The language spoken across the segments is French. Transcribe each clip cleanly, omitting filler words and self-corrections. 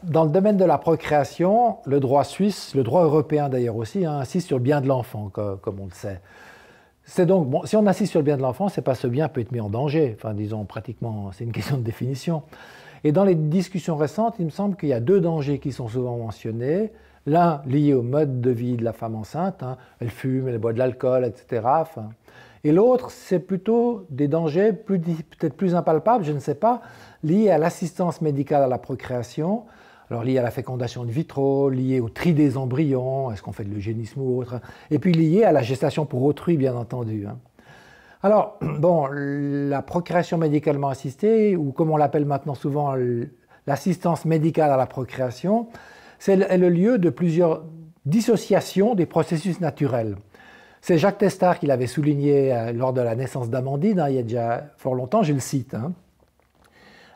dans le domaine de la procréation, le droit suisse, le droit européen d'ailleurs aussi, hein, insiste sur le bien de l'enfant, comme on le sait. C'est donc, bon, si on insiste sur le bien de l'enfant, c'est pas ce bien peut être mis en danger. Enfin, disons, pratiquement, c'est une question de définition. Et dans les discussions récentes, il me semble qu'il y a deux dangers qui sont souvent mentionnés. L'un lié au mode de vie de la femme enceinte, hein, elle fume, elle boit de l'alcool, etc. Enfin, et l'autre, c'est plutôt des dangers peut-être plus impalpables, je ne sais pas, liés à l'assistance médicale à la procréation, alors liés à la fécondation in vitro, liés au tri des embryons, est-ce qu'on fait de l'eugénisme ou autre, et puis liés à la gestation pour autrui, bien entendu. Alors, bon, la procréation médicalement assistée, ou comme on l'appelle maintenant souvent l'assistance médicale à la procréation, c'est le lieu de plusieurs dissociations des processus naturels. C'est Jacques Testard qui l'avait souligné lors de la naissance d'Amandine, hein, il y a déjà fort longtemps, je le cite. Hein.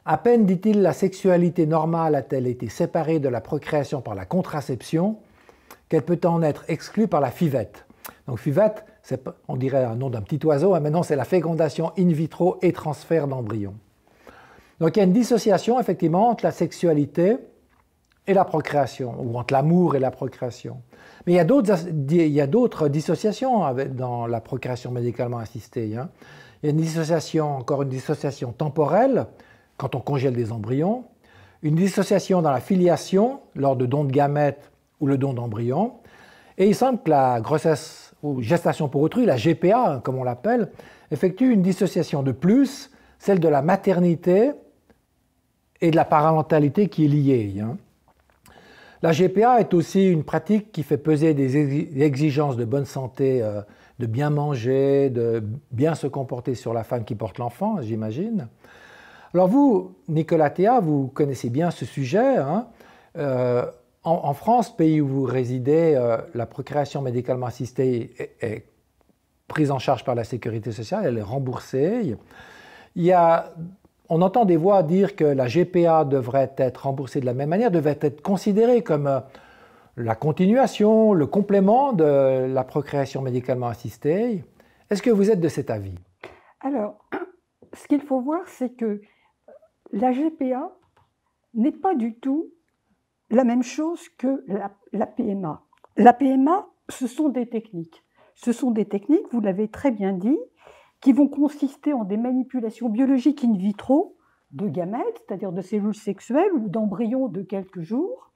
À peine, dit-il, la sexualité normale a-t-elle été séparée de la procréation par la contraception, qu'elle peut en être exclue par la FIVette. Donc FIVette, on dirait un nom d'un petit oiseau, hein, mais non, c'est la fécondation in vitro et transfert d'embryons. Donc il y a une dissociation effectivement entre la sexualité et la procréation, ou entre l'amour et la procréation. Mais il y a d'autres dissociations dans la procréation médicalement assistée. Hein. Il y a une dissociation, encore une dissociation temporelle, quand on congèle des embryons, une dissociation dans la filiation, lors de dons de gamètes ou le don d'embryons, et il semble que la grossesse ou gestation pour autrui, la GPA, comme on l'appelle, effectue une dissociation de plus, celle de la maternité et de la parentalité qui est liée. Hein. La GPA est aussi une pratique qui fait peser des exigences de bonne santé, de bien manger, de bien se comporter sur la femme qui porte l'enfant, j'imagine. Alors vous, Nicolas Théa, vous connaissez bien ce sujet. Hein. En France, pays où vous résidez, la procréation médicalement assistée est prise en charge par la sécurité sociale, elle est remboursée. On entend des voix dire que la GPA devrait être remboursée de la même manière, devrait être considérée comme la continuation, le complément de la procréation médicalement assistée. Est-ce que vous êtes de cet avis? Alors, ce qu'il faut voir, c'est que la GPA n'est pas du tout la même chose que la PMA. La PMA, ce sont des techniques. Ce sont des techniques, vous l'avez très bien dit, qui vont consister en des manipulations biologiques in vitro de gamètes, c'est-à-dire de cellules sexuelles ou d'embryons de quelques jours,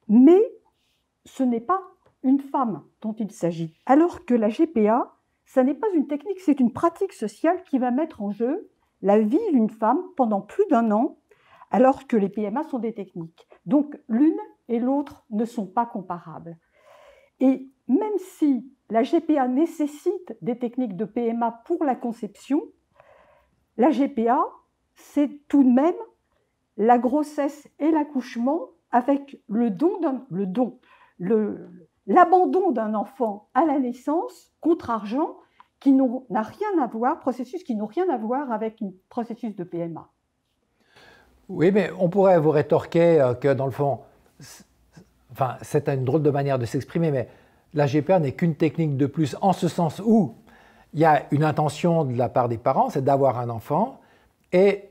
mais ce n'est pas une femme dont il s'agit. Alors que la GPA, ça n'est pas une technique, c'est une pratique sociale qui va mettre en jeu la vie d'une femme pendant plus d'un an, alors que les PMA sont des techniques. Donc l'une et l'autre ne sont pas comparables. Et même si la GPA nécessite des techniques de PMA pour la conception, la GPA, c'est tout de même la grossesse et l'accouchement avec l'abandon d'un enfant à la naissance contre argent qui n'a rien à voir, processus qui n'ont rien à voir avec un processus de PMA. Oui, mais on pourrait vous rétorquer que dans le fond, c'est une drôle de manière de s'exprimer, mais la GPA n'est qu'une technique de plus en ce sens où il y a une intention de la part des parents, c'est d'avoir un enfant, et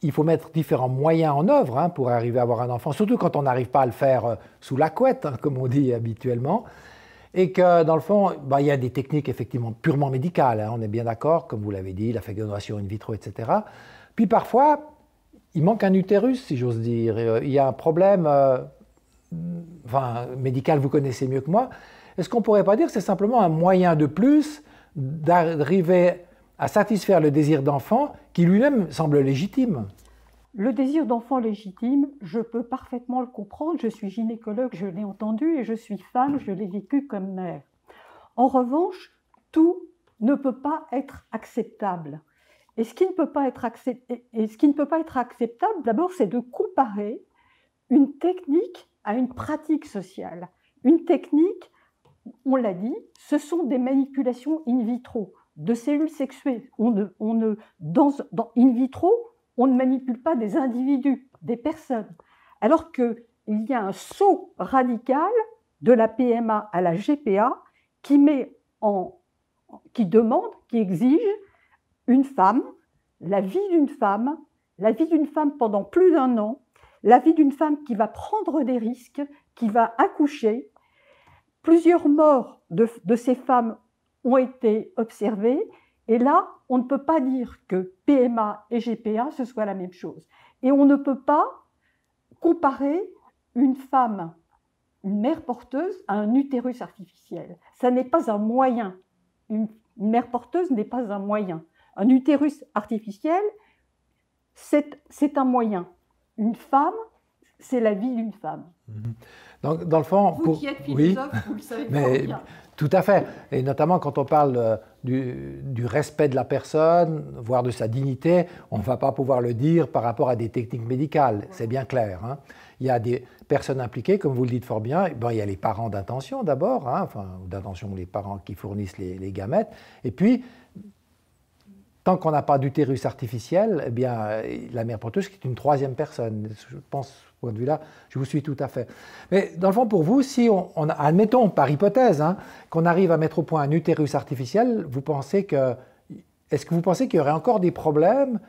il faut mettre différents moyens en œuvre hein, pour arriver à avoir un enfant, surtout quand on n'arrive pas à le faire sous la couette, hein, comme on dit habituellement, et que dans le fond, il y a des techniques effectivement purement médicales, hein, on est bien d'accord, comme vous l'avez dit, la fécondation in vitro, etc. Puis parfois, il manque un utérus, si j'ose dire, il y a un problème médical, vous connaissez mieux que moi. Est-ce qu'on ne pourrait pas dire que c'est simplement un moyen de plus d'arriver à satisfaire le désir d'enfant qui lui-même semble légitime? Le désir d'enfant légitime, je peux parfaitement le comprendre. Je suis gynécologue, je l'ai entendu, et je suis femme, je l'ai vécu comme mère. En revanche, tout ne peut pas être acceptable. Et ce qui ne peut pas être acceptable, d'abord, c'est de comparer une technique à une pratique sociale. Une technique, on l'a dit, ce sont des manipulations in vitro de cellules sexuées. In vitro, on ne manipule pas des individus, des personnes. Alors qu'il y a un saut radical de la PMA à la GPA qui demande, qui exige une femme, la vie d'une femme pendant plus d'un an, la vie d'une femme qui va prendre des risques, qui va accoucher. Plusieurs morts de ces femmes ont été observées. Et là, on ne peut pas dire que PMA et GPA, ce soit la même chose. Et on ne peut pas comparer une femme, une mère porteuse, à un utérus artificiel. Ça n'est pas un moyen. Une mère porteuse n'est pas un moyen. Un utérus artificiel, c'est un moyen. Une femme, c'est la vie d'une femme. Donc, dans le fond, vous qui êtes philosophe, oui, vous le savez fort bien. Tout à fait. Et notamment quand on parle du respect de la personne, voire de sa dignité, on ne va pas pouvoir le dire par rapport à des techniques médicales. C'est bien clair. Hein. Il y a des personnes impliquées, comme vous le dites fort bien. Ben, il y a les parents d'intention d'abord, hein, enfin, d'intention, les parents qui fournissent les gamètes. Et puis, tant qu'on n'a pas d'utérus artificiel, eh bien, la mère porteuse est une troisième personne. Je pense, de ce point de vue-là, je vous suis tout à fait. Mais dans le fond, pour vous, si admettons, par hypothèse, hein, qu'on arrive à mettre au point un utérus artificiel, est-ce que vous pensez qu'il y aurait encore des problèmes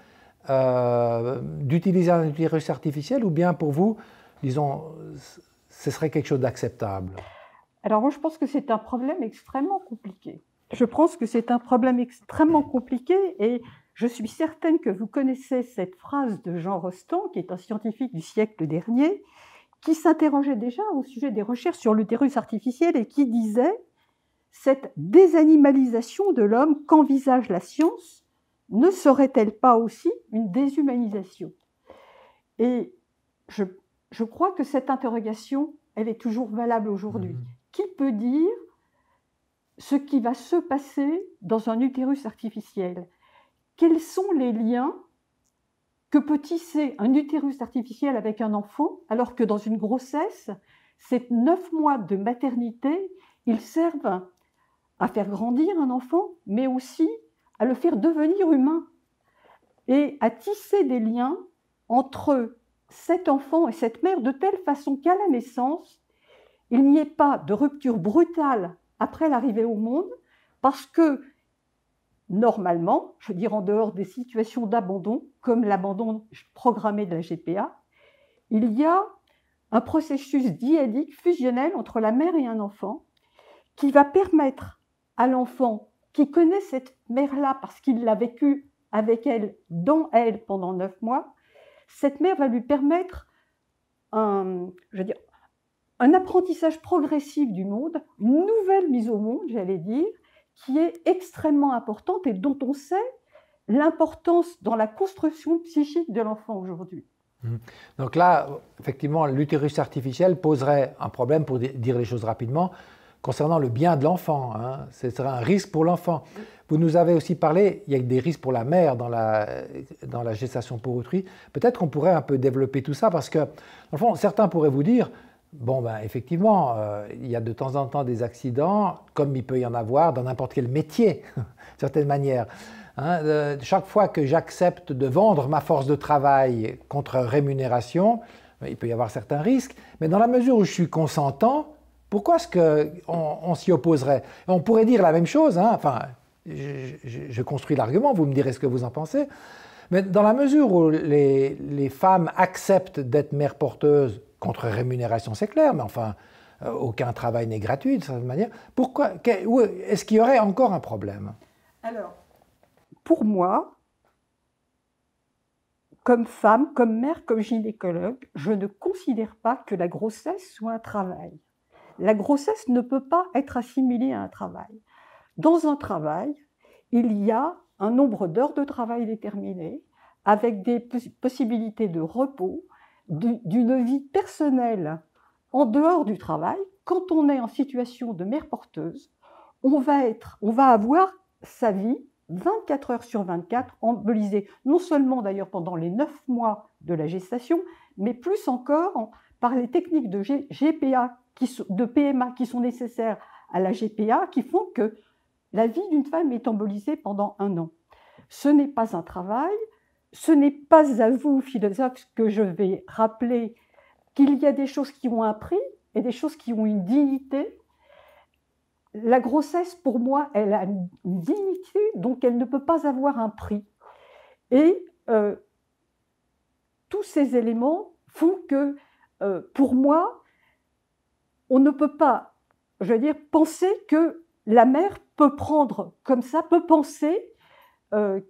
d'utiliser un utérus artificiel, ou bien pour vous, disons, ce serait quelque chose d'acceptable? Alors moi, je pense que c'est un problème extrêmement compliqué. Je pense que c'est un problème extrêmement compliqué et je suis certaine que vous connaissez cette phrase de Jean Rostand, qui est un scientifique du siècle dernier, qui s'interrogeait déjà au sujet des recherches sur l'utérus artificiel et qui disait « Cette désanimalisation de l'homme qu'envisage la science ne serait-elle pas aussi une déshumanisation ?» Et je crois que cette interrogation, elle est toujours valable aujourd'hui. Qui peut dire ce qui va se passer dans un utérus artificiel? Quels sont les liens que peut tisser un utérus artificiel avec un enfant, alors que dans une grossesse, ces 9 mois de maternité, ils servent à faire grandir un enfant, mais aussi à le faire devenir humain et à tisser des liens entre cet enfant et cette mère de telle façon qu'à la naissance, il n'y ait pas de rupture brutale après l'arrivée au monde, parce que, normalement, je veux dire en dehors des situations d'abandon, comme l'abandon programmé de la GPA, il y a un processus dyadique fusionnel entre la mère et un enfant qui va permettre à l'enfant qui connaît cette mère-là parce qu'il l'a vécue avec elle, dans elle, pendant 9 mois, cette mère va lui permettre un apprentissage progressif du monde, une nouvelle mise au monde, j'allais dire, qui est extrêmement importante et dont on sait l'importance dans la construction psychique de l'enfant aujourd'hui. Donc là, effectivement, l'utérus artificiel poserait un problème, pour dire les choses rapidement, concernant le bien de l'enfant. Hein. Ce serait un risque pour l'enfant. Vous nous avez aussi parlé, il y a des risques pour la mère dans la gestation pour autrui. Peut-être qu'on pourrait un peu développer tout ça, parce que, dans le fond, certains pourraient vous dire, bon, ben, effectivement, il y a de temps en temps des accidents, comme il peut y en avoir dans n'importe quel métier, d'une certaine manière. Hein, chaque fois que j'accepte de vendre ma force de travail contre rémunération, il peut y avoir certains risques, mais dans la mesure où je suis consentant, pourquoi est-ce qu'on s'y opposerait? On pourrait dire la même chose, hein, enfin, je construis l'argument, vous me direz ce que vous en pensez, mais dans la mesure où les femmes acceptent d'être mères porteuses, contre rémunération, c'est clair, mais enfin, aucun travail n'est gratuit de cette manière. Pourquoi? Est-ce qu'il y aurait encore un problème? Alors, pour moi, comme femme, comme mère, comme gynécologue, je ne considère pas que la grossesse soit un travail. La grossesse ne peut pas être assimilée à un travail. Dans un travail, il y a un nombre d'heures de travail déterminé, avec des possibilités de repos, d'une vie personnelle en dehors du travail. Quand on est en situation de mère porteuse, on va avoir sa vie 24 heures sur 24 embolisée, non seulement d'ailleurs pendant les 9 mois de la gestation, mais plus encore par les techniques de GPA, de PMA qui sont nécessaires à la GPA, qui font que la vie d'une femme est embolisée pendant 1 an. Ce n'est pas un travail. Ce n'est pas à vous, philosophes, que je vais rappeler qu'il y a des choses qui ont un prix et des choses qui ont une dignité. La grossesse, pour moi, elle a une dignité, donc elle ne peut pas avoir un prix. Et tous ces éléments font que, pour moi, on ne peut pas, je veux dire, penser que la mère peut prendre comme ça, peut penser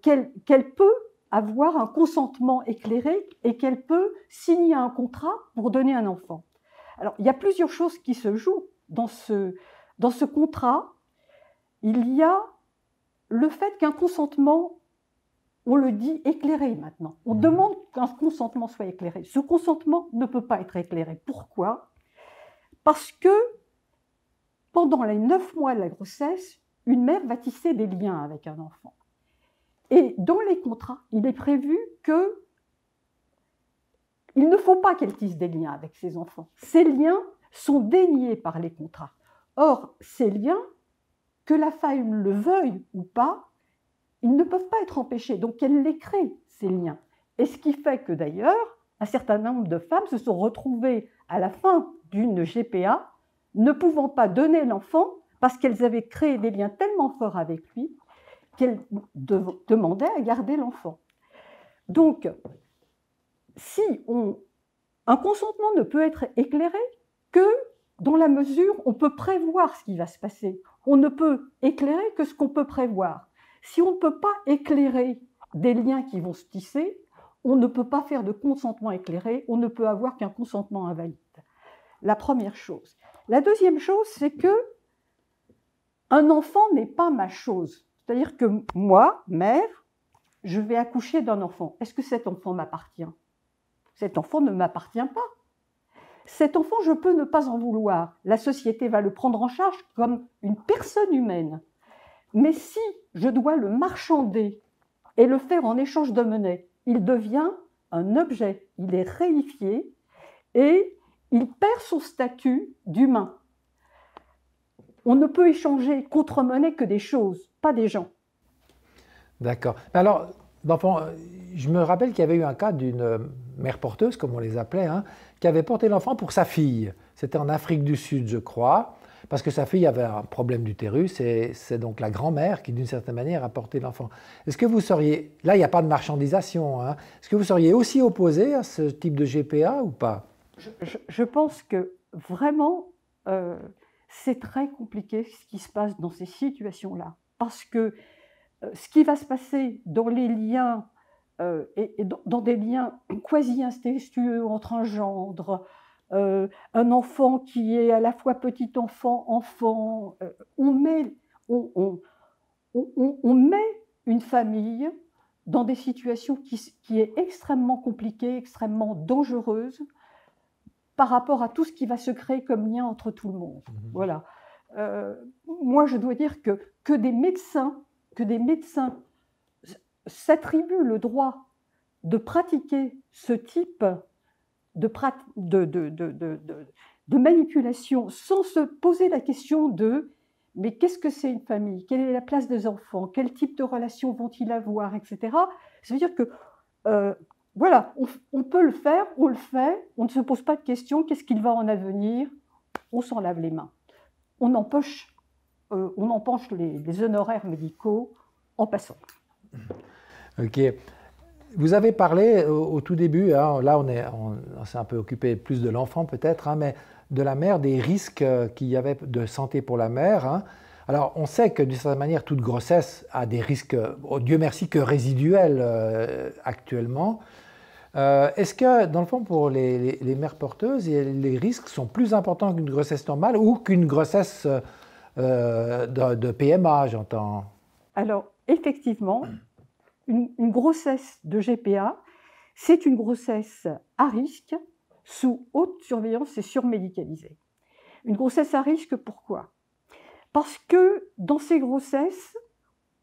qu'elle peut avoir un consentement éclairé et qu'elle peut signer un contrat pour donner un enfant. Alors, il y a plusieurs choses qui se jouent dans ce contrat. Il y a le fait qu'un consentement, on le dit éclairé maintenant. On demande qu'un consentement soit éclairé. Ce consentement ne peut pas être éclairé. Pourquoi? Parce que pendant les 9 mois de la grossesse, une mère va tisser des liens avec un enfant. Et dans les contrats, il est prévu que il ne faut pas qu'elle tisse des liens avec ses enfants. Ces liens sont déniés par les contrats. Or, ces liens, que la femme le veuille ou pas, ils ne peuvent pas être empêchés. Donc, elle les crée, ces liens. Et ce qui fait que d'ailleurs, un certain nombre de femmes se sont retrouvées à la fin d'une GPA, ne pouvant pas donner l'enfant parce qu'elles avaient créé des liens tellement forts avec lui qu'elles demandaient à garder l'enfant. Donc, si un consentement ne peut être éclairé que dans la mesure où on peut prévoir ce qui va se passer. On ne peut éclairer que ce qu'on peut prévoir. Si on ne peut pas éclairer des liens qui vont se tisser, on ne peut pas faire de consentement éclairé, on ne peut avoir qu'un consentement invalide. La première chose. La deuxième chose, c'est que un enfant n'est pas ma chose. C'est-à-dire que moi, mère, je vais accoucher d'un enfant. Est-ce que cet enfant m'appartient? Cet enfant ne m'appartient pas. Cet enfant, je peux ne pas en vouloir. La société va le prendre en charge comme une personne humaine. Mais si je dois le marchander et le faire en échange de monnaie, il devient un objet, il est réifié et il perd son statut d'humain. On ne peut échanger contre monnaie que des choses, pas des gens. D'accord. Alors, d'enfant, je me rappelle qu'il y avait eu un cas d'une mère porteuse, comme on les appelait, hein, qui avait porté l'enfant pour sa fille. C'était en Afrique du Sud, je crois, parce que sa fille avait un problème d'utérus, et c'est donc la grand-mère qui, d'une certaine manière, a porté l'enfant. Est-ce que vous seriez, là, il n'y a pas de marchandisation, hein, est-ce que vous seriez aussi opposé à ce type de GPA ou pas? Je pense que vraiment, c'est très compliqué ce qui se passe dans ces situations-là, parce que ce qui va se passer dans les liens, et dans des liens quasi-incestueux entre un gendre, un enfant qui est à la fois petit enfant, on met une famille dans des situations qui est extrêmement compliquée, extrêmement dangereuse par rapport à tout ce qui va se créer comme lien entre tout le monde. Voilà. Moi, je dois dire que des médecins s'attribuent le droit de pratiquer ce type de manipulation sans se poser la question de « mais qu'est-ce que c'est une famille? Quelle est la place des enfants? Quel type de relations vont-ils avoir ?» etc. Ça veut dire que, voilà, on peut le faire, on le fait, on ne se pose pas de questions, qu'est-ce qu'il va en advenir? On s'en lave les mains. On empoche les honoraires médicaux en passant. Ok. Vous avez parlé au tout début, hein, là on s'est un peu occupé plus de l'enfant peut-être, hein, mais de la mère, des risques qu'il y avait de santé pour la mère. Hein. Alors on sait que d'une certaine manière toute grossesse a des risques, oh, Dieu merci, que résiduels actuellement. Est-ce que dans le fond pour les mères porteuses, les risques sont plus importants qu'une grossesse normale ou qu'une grossesse de PMA, j'entends? Alors effectivement, une grossesse de GPA, c'est une grossesse à risque, sous haute surveillance et surmédicalisée. Une grossesse à risque, pourquoi? Parce que dans ces grossesses,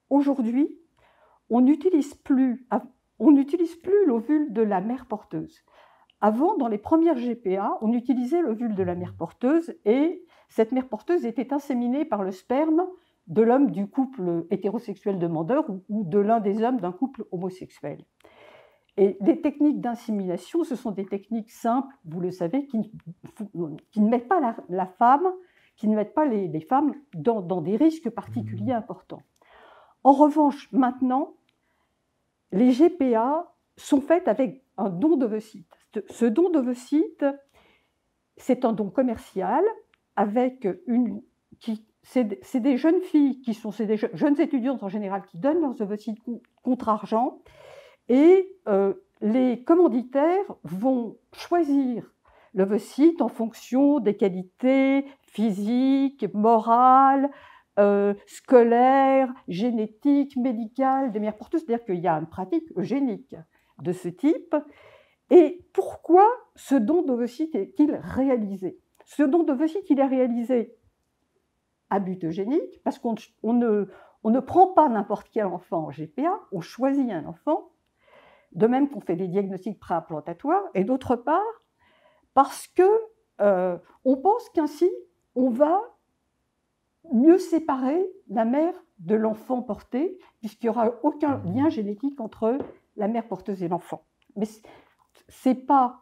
aujourd'hui, on n'utilise plus l'ovule de la mère porteuse. Avant, dans les premières GPA, on utilisait l'ovule de la mère porteuse et cette mère porteuse était inséminée par le sperme de l'homme du couple hétérosexuel demandeur ou de l'un des hommes d'un couple homosexuel. Et les techniques d'insémination, ce sont des techniques simples, vous le savez, qui ne mettent pas la femme, qui ne mettent pas les femmes dans des risques particuliers importants. En revanche, maintenant, les GPA sont faites avec un don d'ovocytes. ce don d'ovocytes, c'est un don commercial avec c'est des jeunes filles c'est des jeunes étudiantes en général qui donnent leurs ovocytes contre argent, et les commanditaires vont choisir l'ovocyte en fonction des qualités physiques, morales, scolaires, génétiques, médicales des mères porteuses. C'est-à-dire qu'il y a une pratique eugénique de ce type. Et pourquoi ce don d'ovocyte est-il réalisé? Ce don d'ovocyte, il est réalisé à but eugénique, parce qu'on ne prend pas n'importe quel enfant en GPA, on choisit un enfant, de même qu'on fait des diagnostics préimplantatoires, et d'autre part, parce qu'on pense qu'ainsi, on va mieux séparer la mère de l'enfant porté, puisqu'il n'y aura aucun lien génétique entre la mère porteuse et l'enfant. Mais ce n'est pas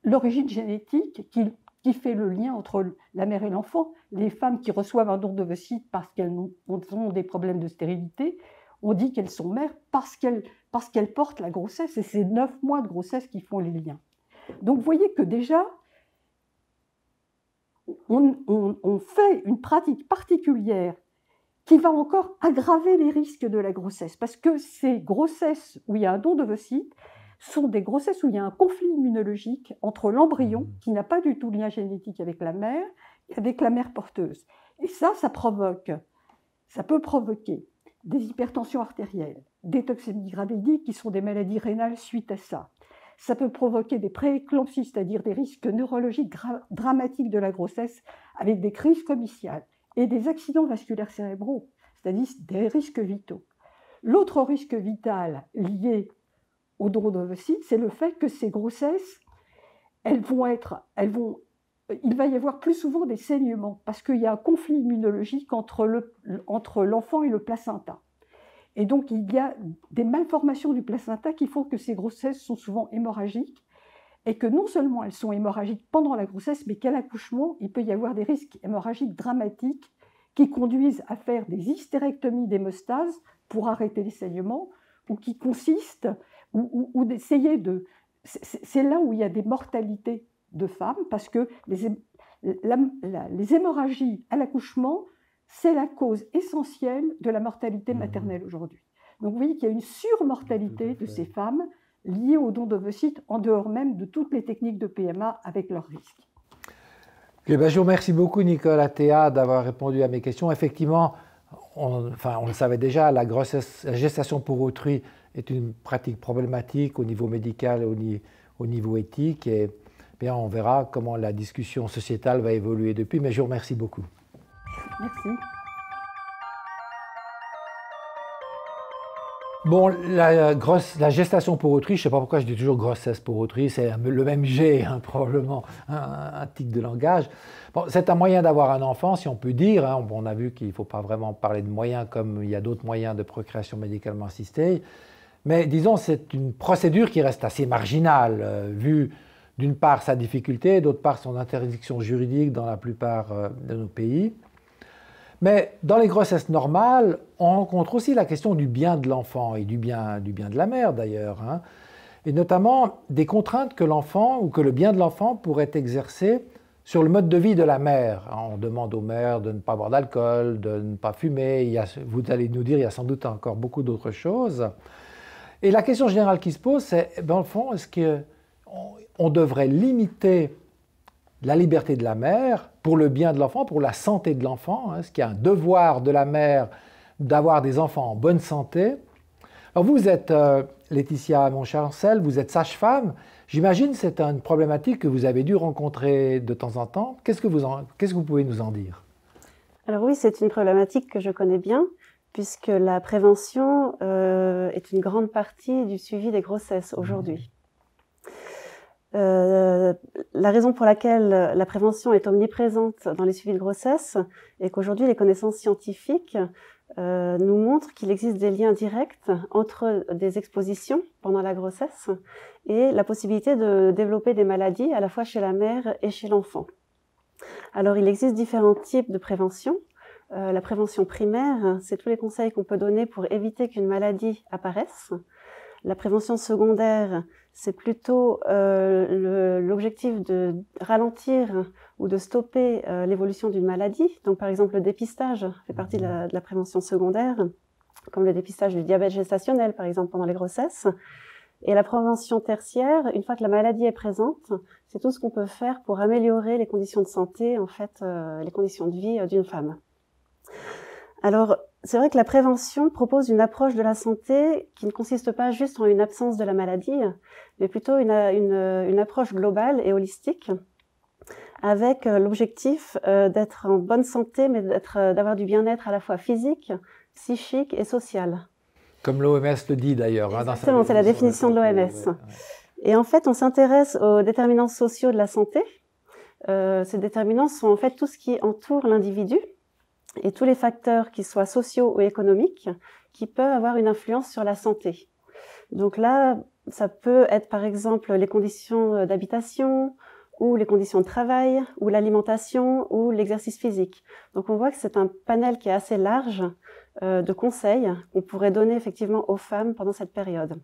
l'origine génétique qui fait le lien entre la mère et l'enfant. Les femmes qui reçoivent un don d'ovocytes parce qu'elles ont des problèmes de stérilité, on dit qu'elles sont mères parce qu'elles portent la grossesse, et c'est 9 mois de grossesse qui font les liens. Donc vous voyez que déjà, on fait une pratique particulière qui va encore aggraver les risques de la grossesse, parce que ces grossesses où il y a un don d'ovocytes sont des grossesses où il y a un conflit immunologique entre l'embryon, qui n'a pas du tout de lien génétique avec la mère, et avec la mère porteuse. Et ça peut provoquer des hypertensions artérielles, des toxémies gravidiques qui sont des maladies rénales suite à ça. Ça peut provoquer des prééclampsies, c'est-à-dire des risques neurologiques dramatiques de la grossesse avec des crises comiciales et des accidents vasculaires cérébraux, c'est-à-dire des risques vitaux. L'autre risque vital lié au don d'ovocytes, c'est le fait que ces grossesses, il va y avoir plus souvent des saignements parce qu'il y a un conflit immunologique entre l'enfant et le placenta. Et donc, il y a des malformations du placenta qui font que ces grossesses sont souvent hémorragiques, et que non seulement elles sont hémorragiques pendant la grossesse, mais qu'à l'accouchement, il peut y avoir des risques hémorragiques dramatiques qui conduisent à faire des hystérectomies d'hémostase pour arrêter les saignements, ou qui consistent, ou d'essayer de... C'est là où il y a des mortalités de femmes, parce que les hémorragies à l'accouchement, c'est la cause essentielle de la mortalité maternelle aujourd'hui. Donc vous voyez qu'il y a une surmortalité de ces femmes liées au don d'ovocytes, en dehors même de toutes les techniques de PMA avec leurs risques. Je vous remercie beaucoup, Nicole Athéa, d'avoir répondu à mes questions. Effectivement, on le savait déjà, la gestation pour autrui est une pratique problématique au niveau médical et au niveau éthique. Et bien, on verra comment la discussion sociétale va évoluer depuis. Mais je vous remercie beaucoup. Merci. Bon, la gestation pour autrui, je ne sais pas pourquoi je dis toujours grossesse pour autrui, c'est le même G, hein, probablement, un tic de langage. Bon, c'est un moyen d'avoir un enfant, si on peut dire. Hein. Bon, on a vu qu'il ne faut pas vraiment parler de moyens comme il y a d'autres moyens de procréation médicalement assistée. Mais disons, c'est une procédure qui reste assez marginale, vu d'une part sa difficulté, d'autre part son interdiction juridique dans la plupart de nos pays. Mais dans les grossesses normales, on rencontre aussi la question du bien de l'enfant et du bien de la mère d'ailleurs, hein, et notamment des contraintes que l'enfant ou que le bien de l'enfant pourrait exercer sur le mode de vie de la mère. On demande aux mères de ne pas boire d'alcool, de ne pas fumer. Vous allez nous dire, il y a sans doute encore beaucoup d'autres choses. Et la question générale qui se pose, c'est, dans le fond, est-ce qu'on devrait limiter la liberté de la mère pour le bien de l'enfant, pour la santé de l'enfant, hein, est-ce qu'il y a un devoir de la mère d'avoir des enfants en bonne santé? Alors vous êtes Laetitia Montchancel, vous êtes sage-femme. J'imagine que c'est une problématique que vous avez dû rencontrer de temps en temps. Qu'est-ce que vous pouvez nous en dire? Alors oui, c'est une problématique que je connais bien, puisque la prévention est une grande partie du suivi des grossesses aujourd'hui. La raison pour laquelle la prévention est omniprésente dans les suivis de grossesse est qu'aujourd'hui les connaissances scientifiques nous montrent qu'il existe des liens directs entre des expositions pendant la grossesse et la possibilité de développer des maladies à la fois chez la mère et chez l'enfant. Alors il existe différents types de prévention. La prévention primaire, c'est tous les conseils qu'on peut donner pour éviter qu'une maladie apparaisse. La prévention secondaire, c'est plutôt l'objectif de ralentir ou de stopper l'évolution d'une maladie. Donc par exemple le dépistage fait partie de la prévention secondaire, comme le dépistage du diabète gestationnel par exemple pendant les grossesses. Et la prévention tertiaire, une fois que la maladie est présente, c'est tout ce qu'on peut faire pour améliorer les conditions de santé, en fait, les conditions de vie d'une femme. Alors, c'est vrai que la prévention propose une approche de la santé qui ne consiste pas juste en une absence de la maladie, mais plutôt une approche globale et holistique, avec l'objectif d'être en bonne santé, mais d'avoir du bien-être à la fois physique, psychique et social. Comme l'OMS le dit d'ailleurs. Exactement, c'est la définition de l'OMS. Et en fait, on s'intéresse aux déterminants sociaux de la santé. Ces déterminants sont en fait tout ce qui entoure l'individu et tous les facteurs, qui soient sociaux ou économiques, qui peuvent avoir une influence sur la santé. Donc là, ça peut être par exemple les conditions d'habitation, ou les conditions de travail, ou l'alimentation, ou l'exercice physique. Donc on voit que c'est un panel qui est assez large de conseils qu'on pourrait donner effectivement aux femmes pendant cette période.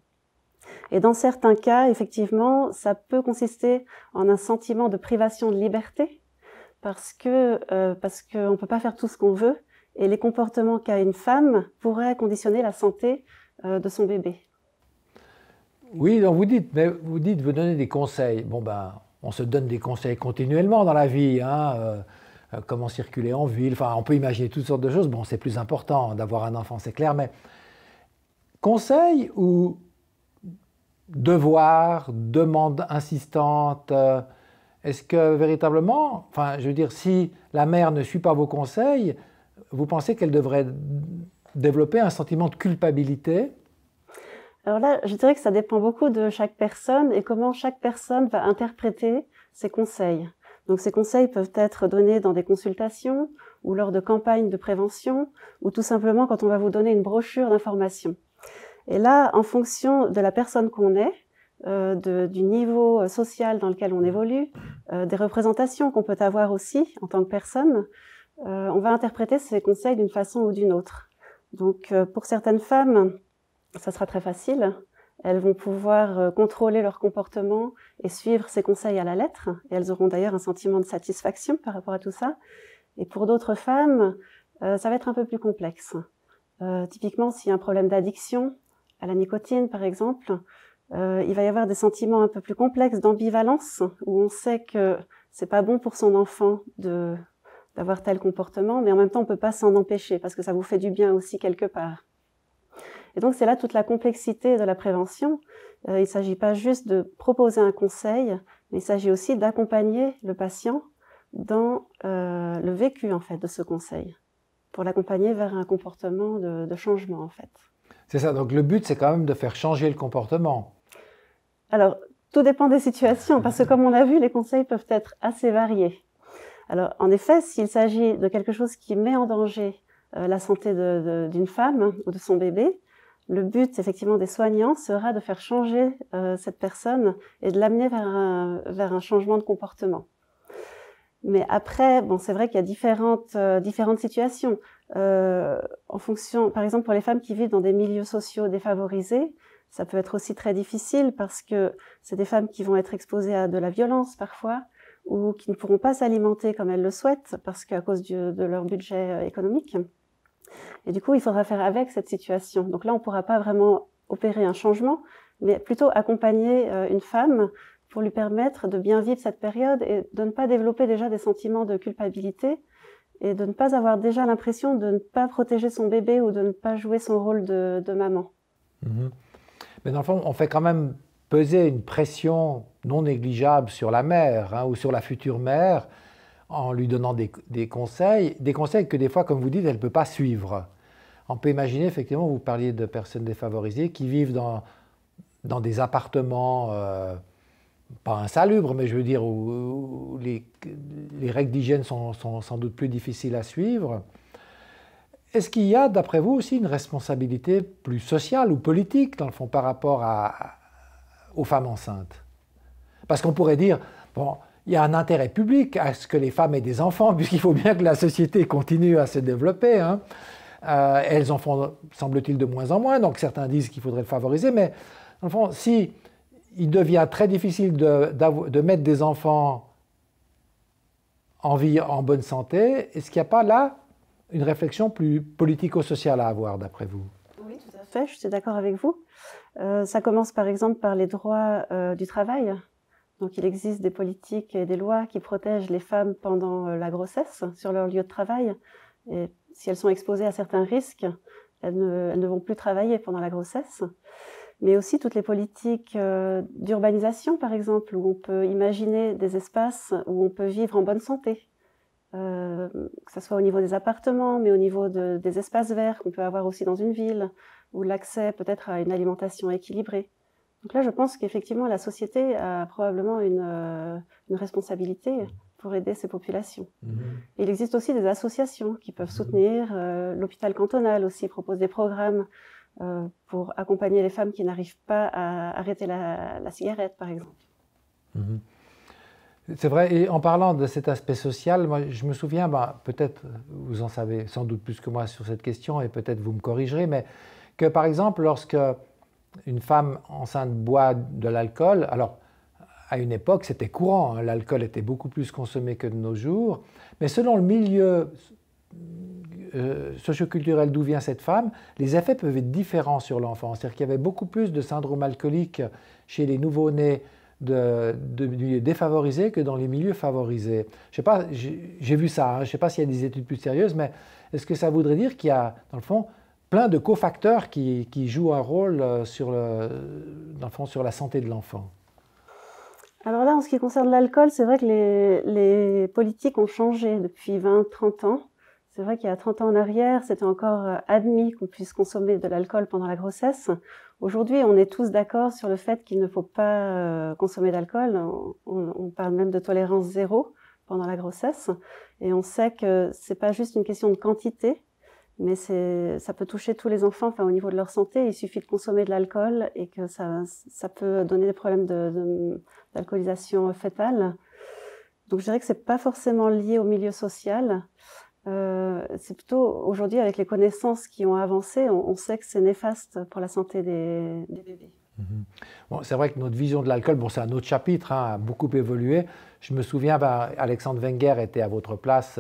Et dans certains cas, effectivement, ça peut consister en un sentiment de privation de liberté, parce qu'on ne peut pas faire tout ce qu'on veut, et les comportements qu'a une femme pourraient conditionner la santé de son bébé. Oui, donc vous donnez des conseils. Bon ben, on se donne des conseils continuellement dans la vie, hein, comment circuler en ville, enfin on peut imaginer toutes sortes de choses. Bon, c'est plus important d'avoir un enfant, c'est clair, mais conseils ou devoirs, demandes insistantes, est-ce que véritablement, enfin je veux dire, si la mère ne suit pas vos conseils, vous pensez qu'elle devrait développer un sentiment de culpabilité? Alors là, je dirais que ça dépend beaucoup de chaque personne et comment chaque personne va interpréter ses conseils. Donc ces conseils peuvent être donnés dans des consultations ou lors de campagnes de prévention ou tout simplement quand on va vous donner une brochure d'information. Et là, en fonction de la personne qu'on est, du niveau social dans lequel on évolue, des représentations qu'on peut avoir aussi en tant que personne, on va interpréter ces conseils d'une façon ou d'une autre. Donc pour certaines femmes, ça sera très facile. Elles vont pouvoir contrôler leur comportement et suivre ces conseils à la lettre. Et elles auront d'ailleurs un sentiment de satisfaction par rapport à tout ça. Et pour d'autres femmes, ça va être un peu plus complexe. Typiquement, s'il y a un problème d'addiction à la nicotine, par exemple, il va y avoir des sentiments un peu plus complexes d'ambivalence, où on sait que c'est pas bon pour son enfant d'avoir tel comportement, mais en même temps, on peut pas s'en empêcher, parce que ça vous fait du bien aussi quelque part. Et donc, c'est là toute la complexité de la prévention. Il ne s'agit pas juste de proposer un conseil, mais il s'agit aussi d'accompagner le patient dans le vécu, en fait, de ce conseil, pour l'accompagner vers un comportement de changement, en fait. C'est ça, donc le but, c'est quand même de faire changer le comportement. Alors, tout dépend des situations, parce que comme on l'a vu, les conseils peuvent être assez variés. Alors, en effet, s'il s'agit de quelque chose qui met en danger la santé d'une femme ou de son bébé, le but, effectivement, des soignants sera de faire changer cette personne et de l'amener vers un changement de comportement. Mais après, bon, c'est vrai qu'il y a différentes situations. En fonction, par exemple, pour les femmes qui vivent dans des milieux sociaux défavorisés, ça peut être aussi très difficile parce que c'est des femmes qui vont être exposées à de la violence parfois ou qui ne pourront pas s'alimenter comme elles le souhaitent parce qu'à cause de leur budget économique. Et du coup, il faudra faire avec cette situation. Donc là, on ne pourra pas vraiment opérer un changement, mais plutôt accompagner une femme pour lui permettre de bien vivre cette période et de ne pas développer déjà des sentiments de culpabilité et de ne pas avoir déjà l'impression de ne pas protéger son bébé ou de ne pas jouer son rôle de maman. Mmh. Mais dans le fond, on fait quand même peser une pression non négligeable sur la mère, hein, ou sur la future mère, en lui donnant des conseils que des fois, comme vous dites, elle ne peut pas suivre. On peut imaginer, effectivement, vous parliez de personnes défavorisées qui vivent dans des appartements, pas insalubres, mais je veux dire, où les règles d'hygiène sont sans doute plus difficiles à suivre. Est-ce qu'il y a, d'après vous, aussi une responsabilité plus sociale ou politique, dans le fond, par rapport aux femmes enceintes? Parce qu'on pourrait dire, bon, il y a un intérêt public à ce que les femmes aient des enfants, puisqu'il faut bien que la société continue à se développer, hein. Elles en font, semble-t-il, de moins en moins, donc certains disent qu'il faudrait le favoriser, mais dans le fond, si il devient très difficile de mettre des enfants en vie, en bonne santé. Est-ce qu'il n'y a pas là une réflexion plus politico-sociale à avoir, d'après vous? Oui, tout à fait, je suis d'accord avec vous. Ça commence par exemple par les droits du travail. Donc il existe des politiques et des lois qui protègent les femmes pendant la grossesse sur leur lieu de travail. Et si elles sont exposées à certains risques, elles ne vont plus travailler pendant la grossesse. Mais aussi toutes les politiques d'urbanisation, par exemple, où on peut imaginer des espaces où on peut vivre en bonne santé. Que ce soit au niveau des appartements, mais au niveau des espaces verts qu'on peut avoir aussi dans une ville, ou l'accès peut-être à une alimentation équilibrée. Donc là, je pense qu'effectivement, la société a probablement une responsabilité pour aider ces populations. Il existe aussi des associations qui peuvent soutenir. L'hôpital cantonal aussi propose des programmes pour accompagner les femmes qui n'arrivent pas à arrêter la cigarette, par exemple. C'est vrai, et en parlant de cet aspect social, moi, je me souviens, peut-être vous en savez sans doute plus que moi sur cette question, et peut-être vous me corrigerez, mais que par exemple, lorsque une femme enceinte boit de l'alcool, alors à une époque c'était courant, hein, l'alcool était beaucoup plus consommé que de nos jours, mais selon le milieu socioculturel d'où vient cette femme, les effets peuvent être différents sur l'enfant. C'est-à-dire qu'il y avait beaucoup plus de syndrome alcoolique chez les nouveau-nés de milieux défavorisés que dans les milieux favorisés. Je sais pas, j'ai vu ça, hein, je ne sais pas s'il y a des études plus sérieuses, mais est-ce que ça voudrait dire qu'il y a, dans le fond, plein de cofacteurs qui jouent un rôle sur la santé de l'enfant? Alors là, en ce qui concerne l'alcool, c'est vrai que les politiques ont changé depuis 20-30 ans. C'est vrai qu'il y a 30 ans en arrière, c'était encore admis qu'on puisse consommer de l'alcool pendant la grossesse. Aujourd'hui, on est tous d'accord sur le fait qu'il ne faut pas consommer d'alcool. On parle même de tolérance zéro pendant la grossesse. Et on sait que c'est pas juste une question de quantité, mais ça peut toucher tous les enfants, enfin, au niveau de leur santé. Il suffit de consommer de l'alcool et que ça peut donner des problèmes d'alcoolisation fœtale. Donc je dirais que c'est pas forcément lié au milieu social. C'est plutôt aujourd'hui, avec les connaissances qui ont avancé, on sait que c'est néfaste pour la santé des bébés. Bon, c'est vrai que notre vision de l'alcool, bon, c'est un autre chapitre, hein, a beaucoup évolué. Je me souviens, Alexandre Wenger était à votre place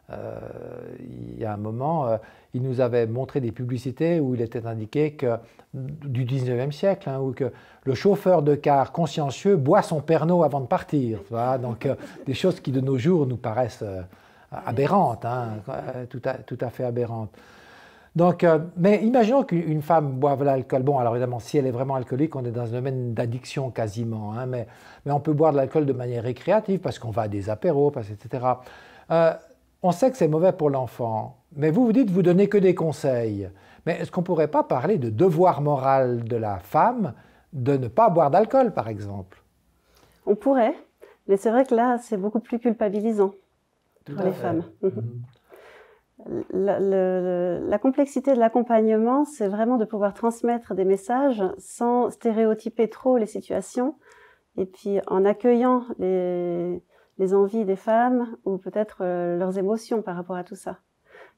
il y a un moment. Il nous avait montré des publicités où il était indiqué que, du 19e siècle, hein, où que le chauffeur de car consciencieux boit son Pernod avant de partir. Voilà, donc des choses qui de nos jours nous paraissent aberrante, hein, tout à fait aberrante. Donc, mais imaginons qu'une femme boive l'alcool. Bon, alors évidemment, si elle est vraiment alcoolique, on est dans un domaine d'addiction quasiment, hein, mais on peut boire de l'alcool de manière récréative parce qu'on va à des apéros, etc. On sait que c'est mauvais pour l'enfant, mais vous dites, vous donnez que des conseils. Mais est-ce qu'on ne pourrait pas parler de devoir moral de la femme de ne pas boire d'alcool, par exemple? On pourrait, mais c'est vrai que là, c'est beaucoup plus culpabilisant pour les femmes. La complexité de l'accompagnement, c'est vraiment de pouvoir transmettre des messages sans stéréotyper trop les situations et puis en accueillant les envies des femmes ou peut-être leurs émotions par rapport à tout ça.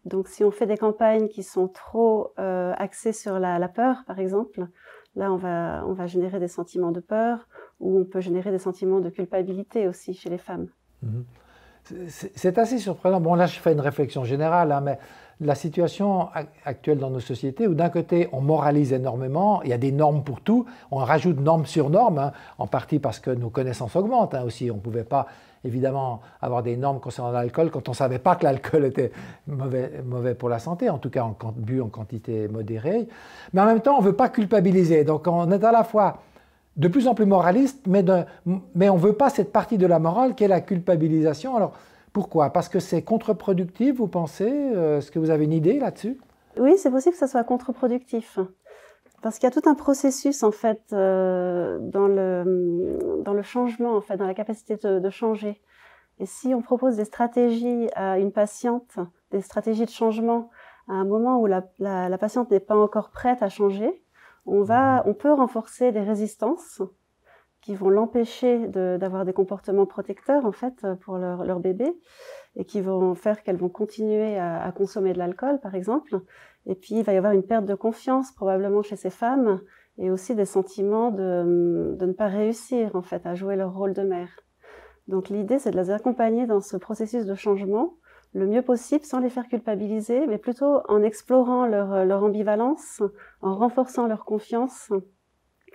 Donc si on fait des campagnes qui sont trop axées sur la peur, par exemple, là on va générer des sentiments de peur ou on peut générer des sentiments de culpabilité aussi chez les femmes. C'est assez surprenant. Bon, là, je fais une réflexion générale, hein, mais la situation actuelle dans nos sociétés, où d'un côté, on moralise énormément, il y a des normes pour tout, on rajoute norme sur norme, hein, en partie parce que nos connaissances augmentent, hein, aussi. On ne pouvait pas, évidemment, avoir des normes concernant l'alcool quand on ne savait pas que l'alcool était mauvais pour la santé, en tout cas bu en quantité modérée. Mais en même temps, on ne veut pas culpabiliser. Donc, on est à la fois de plus en plus moraliste, mais on ne veut pas cette partie de la morale qui est la culpabilisation. Alors, pourquoi? Parce que c'est contre-productif, vous pensez? Est-ce que vous avez une idée là-dessus? Oui, c'est possible que ça soit contre-productif. Parce qu'il y a tout un processus, en fait, dans le changement, en fait, dans la capacité de changer. Et si on propose des stratégies à une patiente, des stratégies de changement, à un moment où la patiente n'est pas encore prête à changer, on peut renforcer des résistances qui vont l'empêcher d'avoir des comportements protecteurs en fait pour leur bébé et qui vont faire qu'elles vont continuer à consommer de l'alcool par exemple. Et puis il va y avoir une perte de confiance probablement chez ces femmes et aussi des sentiments de ne pas réussir en fait à jouer leur rôle de mère. Donc l'idée, c'est de les accompagner dans ce processus de changement le mieux possible sans les faire culpabiliser, mais plutôt en explorant leur ambivalence, en renforçant leur confiance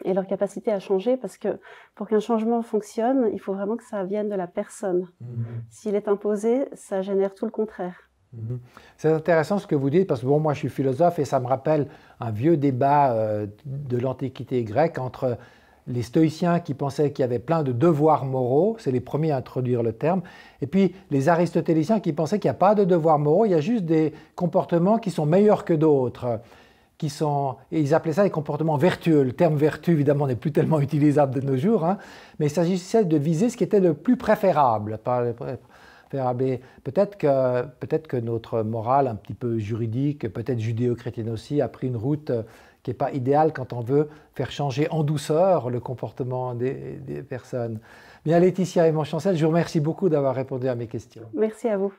et leur capacité à changer, parce que pour qu'un changement fonctionne, il faut vraiment que ça vienne de la personne. S'il est imposé, ça génère tout le contraire. C'est intéressant ce que vous dites, parce que bon, moi je suis philosophe et ça me rappelle un vieux débat de l'Antiquité grecque entre les stoïciens qui pensaient qu'il y avait plein de devoirs moraux, c'est les premiers à introduire le terme, et puis les aristotéliciens qui pensaient qu'il n'y a pas de devoirs moraux, il y a juste des comportements qui sont meilleurs que d'autres, et ils appelaient ça des comportements vertueux. Le terme vertu, évidemment, n'est plus tellement utilisable de nos jours, hein, mais il s'agissait de viser ce qui était le plus préférable. Peut-être que notre morale un petit peu juridique, peut-être judéo-chrétienne aussi, a pris une route qui n'est pas idéale quand on veut faire changer en douceur le comportement des personnes. Bien, Laetitia Aymon-Chancel, je vous remercie beaucoup d'avoir répondu à mes questions. Merci à vous.